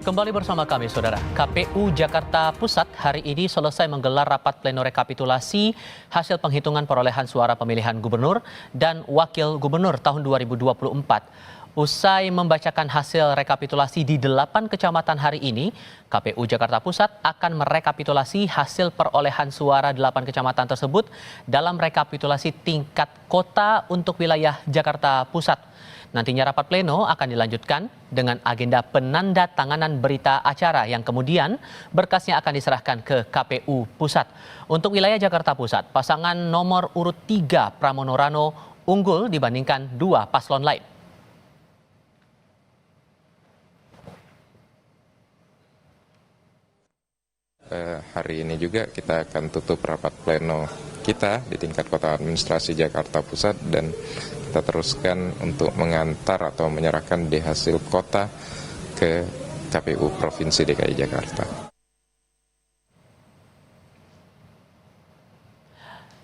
Kembali bersama kami, Saudara. KPU Jakarta Pusat hari ini selesai menggelar rapat pleno rekapitulasi hasil penghitungan perolehan suara pemilihan gubernur dan wakil gubernur tahun 2024. Usai membacakan hasil rekapitulasi di 8 kecamatan hari ini, KPU Jakarta Pusat akan merekapitulasi hasil perolehan suara 8 kecamatan tersebut dalam rekapitulasi tingkat kota untuk wilayah Jakarta Pusat. Nantinya rapat pleno akan dilanjutkan dengan agenda penandatanganan berita acara yang kemudian berkasnya akan diserahkan ke KPU Pusat. Untuk wilayah Jakarta Pusat, pasangan nomor urut 3 Pramono Rano unggul dibandingkan 2 paslon lain. Hari ini juga kita akan tutup rapat pleno kita di tingkat kota administrasi Jakarta Pusat dan kita teruskan untuk mengantar atau menyerahkan di hasil kota ke KPU Provinsi DKI Jakarta.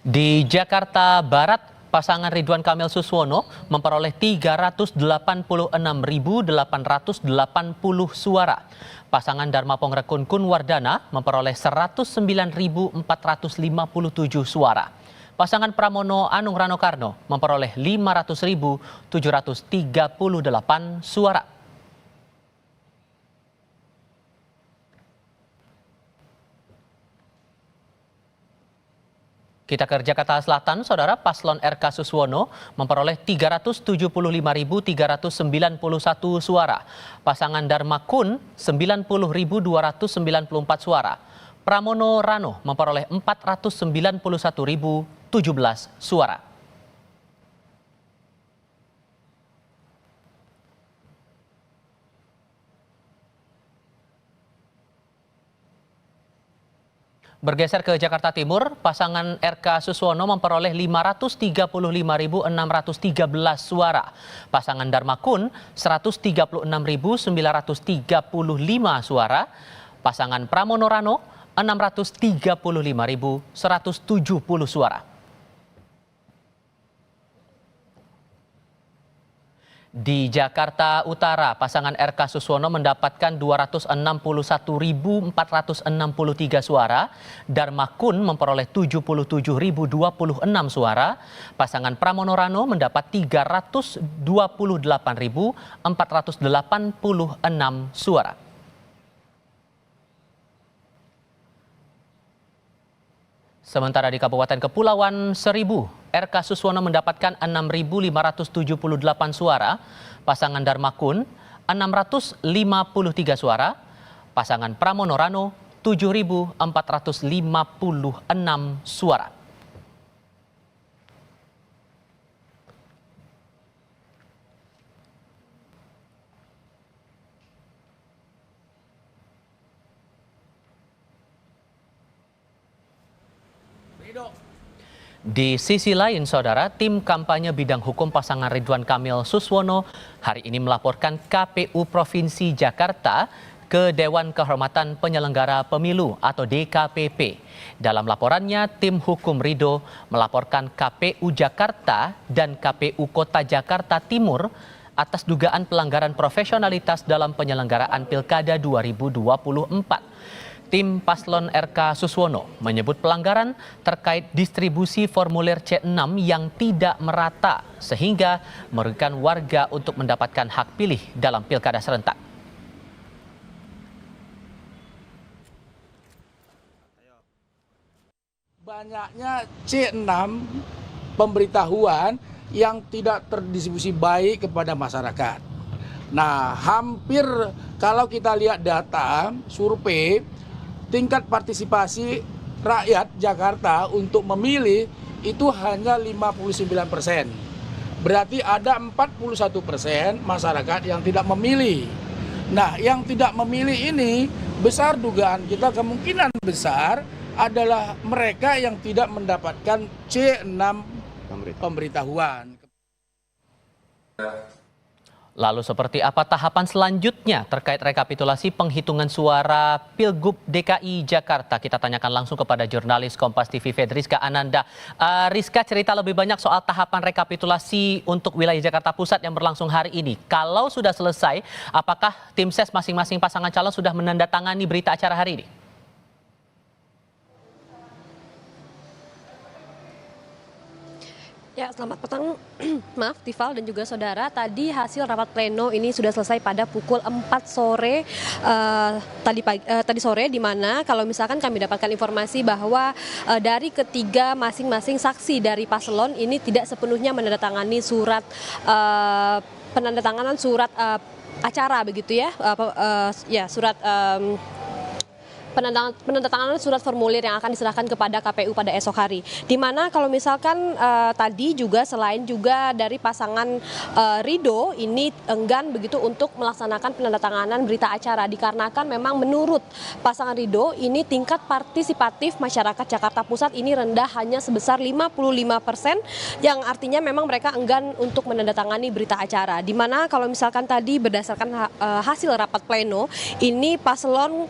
Di Jakarta Barat, pasangan Ridwan Kamil Suswono memperoleh 386.880 suara. Pasangan Dharma Pongrekun Kunwardana memperoleh 109.457 suara. Pasangan Pramono Anung Rano Karno memperoleh 500.738 suara. Kita ke Jakarta Selatan, Saudara. Paslon RK Suswono memperoleh 375.391 suara. Pasangan Dharma Kun 90.294 suara. Pramono Rano memperoleh 491.017 suara. Bergeser ke Jakarta Timur, pasangan RK Suswono memperoleh 535.613 suara. Pasangan Dharma Kun 136.935 suara. Pasangan Pramono Rano 635.170 suara. Di Jakarta Utara, pasangan RK Suswono mendapatkan 261.463 suara, Dharma Kun memperoleh 77.026 suara, pasangan Pramono Rano mendapat 328.486 suara. Sementara di Kabupaten Kepulauan Seribu, RK Suswono mendapatkan 6.578 suara, pasangan Dharma Kun 653 suara, pasangan Pramono Rano 7.456 suara. Di sisi lain, Saudara, tim kampanye bidang hukum pasangan Ridwan Kamil Suswono hari ini melaporkan KPU Provinsi Jakarta ke Dewan Kehormatan Penyelenggara Pemilu atau DKPP. Dalam laporannya, tim hukum Ridho melaporkan KPU Jakarta dan KPU Kota Jakarta Timur atas dugaan pelanggaran profesionalitas dalam penyelenggaraan Pilkada 2024. Tim Paslon RK Suswono menyebut pelanggaran terkait distribusi formulir C6 yang tidak merata sehingga merugikan warga untuk mendapatkan hak pilih dalam pilkada serentak. Banyaknya C6 pemberitahuan yang tidak terdistribusi baik kepada masyarakat. Nah, hampir kalau kita lihat data survei, tingkat partisipasi rakyat Jakarta untuk memilih itu hanya 59%. Berarti ada 41% masyarakat yang tidak memilih. Nah, yang tidak memilih ini besar dugaan kita kemungkinan besar adalah mereka yang tidak mendapatkan C6 pemberitahuan. Lalu seperti apa tahapan selanjutnya terkait rekapitulasi penghitungan suara Pilgub DKI Jakarta? Kita tanyakan langsung kepada jurnalis Kompas TV Fedriska Ananda. Rizka, cerita lebih banyak soal tahapan rekapitulasi untuk wilayah Jakarta Pusat yang berlangsung hari ini. Kalau sudah selesai, apakah tim ses masing-masing pasangan calon sudah menandatangani berita acara hari ini? Ya, selamat petang. Maaf, Tifal dan juga saudara. Tadi hasil rapat pleno ini sudah selesai pada pukul 4 sore tadi sore, di mana kalau misalkan kami dapatkan informasi bahwa dari ketiga masing-masing saksi dari paslon ini tidak sepenuhnya menandatangani surat penandatanganan surat acara begitu ya, surat penandatanganan surat formulir yang akan diserahkan kepada KPU pada esok hari. Di mana kalau misalkan tadi juga selain juga dari pasangan Ridho ini enggan begitu untuk melaksanakan penandatanganan berita acara, dikarenakan memang menurut pasangan Ridho ini tingkat partisipatif masyarakat Jakarta Pusat ini rendah, hanya sebesar 55%, yang artinya memang mereka enggan untuk menandatangani berita acara. Di mana kalau misalkan tadi berdasarkan hasil rapat pleno ini paslon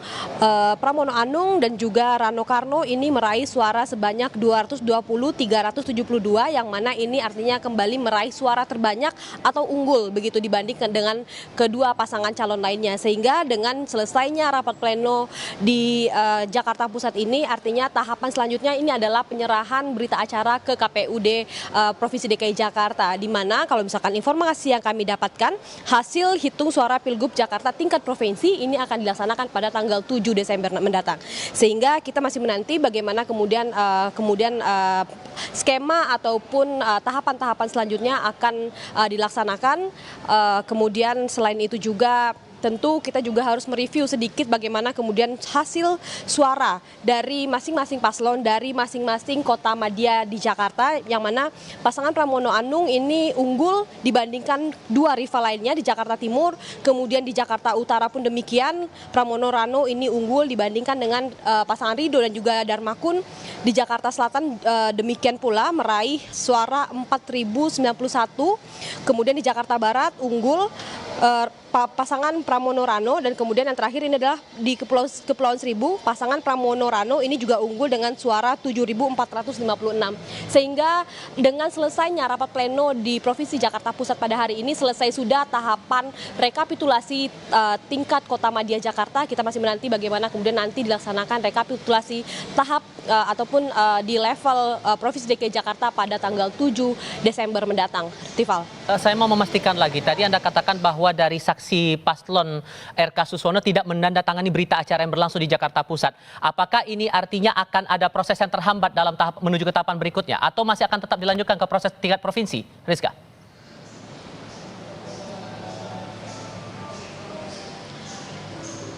Pramono Anung dan juga Rano Karno ini meraih suara sebanyak 220.372, yang mana ini artinya kembali meraih suara terbanyak atau unggul begitu dibandingkan dengan kedua pasangan calon lainnya. Sehingga dengan selesainya rapat pleno di Jakarta Pusat ini artinya tahapan selanjutnya ini adalah penyerahan berita acara ke KPUD Provinsi DKI Jakarta, di mana kalau misalkan informasi yang kami dapatkan hasil hitung suara Pilgub Jakarta tingkat provinsi ini akan dilaksanakan pada tanggal 7 Desember mendatang. Sehingga kita masih menanti bagaimana kemudian skema ataupun tahapan-tahapan selanjutnya akan dilaksanakan. Kemudian selain itu juga tentu kita juga harus mereview sedikit bagaimana kemudian hasil suara dari masing-masing paslon dari masing-masing kota madya di Jakarta, yang mana pasangan Pramono Anung ini unggul dibandingkan dua rival lainnya di Jakarta Timur, kemudian di Jakarta Utara pun demikian, Pramono Rano ini unggul dibandingkan dengan pasangan Ridho dan juga Darmakun. Di Jakarta Selatan demikian pula meraih suara 4.091, kemudian di Jakarta Barat unggul pasangan Pramono Rano, dan kemudian yang terakhir ini adalah di Kepulauan Seribu, pasangan Pramono Rano ini juga unggul dengan suara 7.456. Sehingga dengan selesainya rapat pleno di Provinsi Jakarta Pusat pada hari ini, selesai sudah tahapan rekapitulasi tingkat Kota Madya Jakarta. Kita masih menanti bagaimana kemudian nanti dilaksanakan rekapitulasi tahap ataupun di level Provinsi DKI Jakarta pada tanggal 7 Desember mendatang. Tifal. Saya mau memastikan lagi, tadi Anda katakan bahwa dari saksi paslon RK Suswono tidak menandatangani berita acara yang berlangsung di Jakarta Pusat. Apakah ini artinya akan ada proses yang terhambat dalam tahap menuju ke tahapan berikutnya, atau masih akan tetap dilanjutkan ke proses tingkat provinsi, Rizka?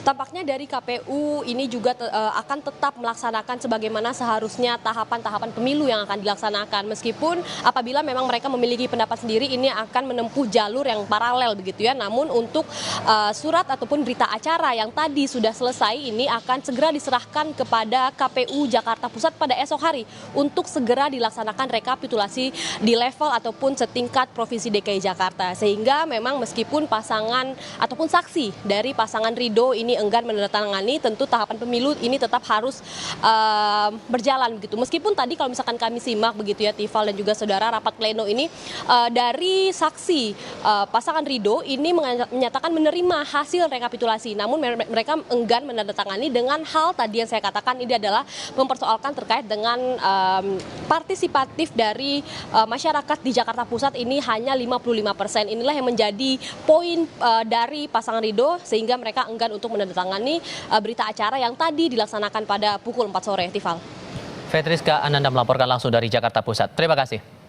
Tampaknya dari KPU ini juga akan tetap melaksanakan sebagaimana seharusnya tahapan-tahapan pemilu yang akan dilaksanakan. Meskipun apabila memang mereka memiliki pendapat sendiri, ini akan menempuh jalur yang paralel begitu ya. Namun untuk surat ataupun berita acara yang tadi sudah selesai ini akan segera diserahkan kepada KPU Jakarta Pusat pada esok hari untuk segera dilaksanakan rekapitulasi di level ataupun setingkat Provinsi DKI Jakarta. Sehingga memang meskipun pasangan ataupun saksi dari pasangan Ridho ini enggan menandatangani, tentu tahapan pemilu ini tetap harus berjalan begitu. Meskipun tadi kalau misalkan kami simak begitu ya Tifal dan juga saudara, rapat pleno ini dari saksi pasangan Ridho ini menyatakan menerima hasil rekapitulasi, namun mereka enggan menandatangani dengan hal tadi yang saya katakan, ini adalah mempersoalkan terkait dengan partisipatif dari masyarakat di Jakarta Pusat ini hanya 55%. Inilah yang menjadi poin dari pasangan Ridho, sehingga mereka enggan untuk menandatangani berita acara yang tadi dilaksanakan pada pukul 4 sore, Tifal. Fedriska Ananda melaporkan langsung dari Jakarta Pusat. Terima kasih.